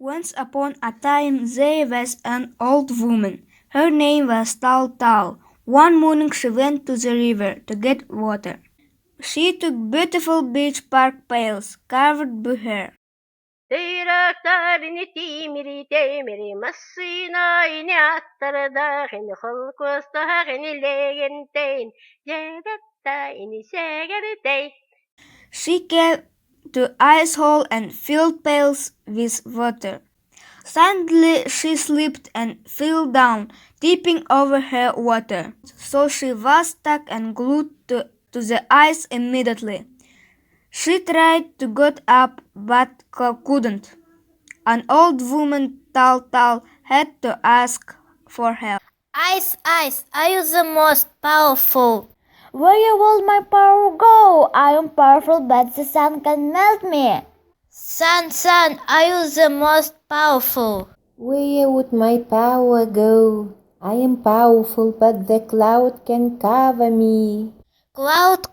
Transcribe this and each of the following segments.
Once upon a time there was an old woman. Her name was Taal. One morning she went to the river to get water. She took beautiful beach bark pails carved by her. She came to ice hole and filled pails with water. Suddenly she slipped and fell down, tipping over her water. So she was stuck and glued to the ice immediately. She tried to get up but couldn't. An old woman, Taal, had to ask for help. Ice, are you the most powerful? Where will my power go? I am powerful, but the sun can melt me. Sun, are you the most powerful? Where would my power go? I am powerful, but the cloud can cover me. Cloud,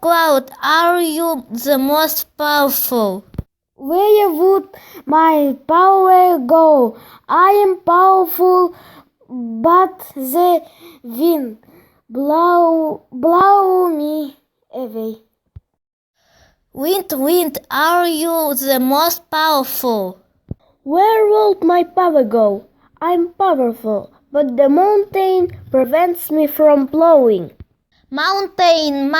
are you the most powerful? Where would my power go? I am powerful, but the wind blow me away. Wind, are you the most powerful? Where would my power go? I'm powerful, but the mountain prevents me from blowing. Mountain,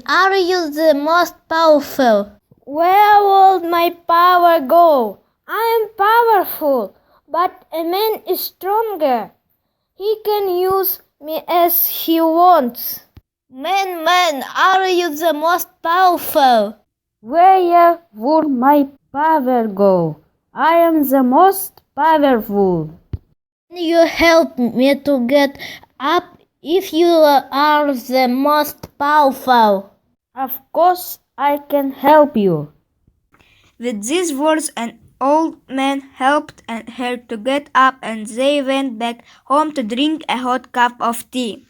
are you the most powerful? Where would my power go? I am powerful, but a man is stronger. He can use me as he wants. Man, are you the most powerful? Where would my power go? I am the most powerful. Can you help me to get up if you are the most powerful? Of course, I can help you. With these words, an old man helped her to get up, and they went back home to drink a hot cup of tea.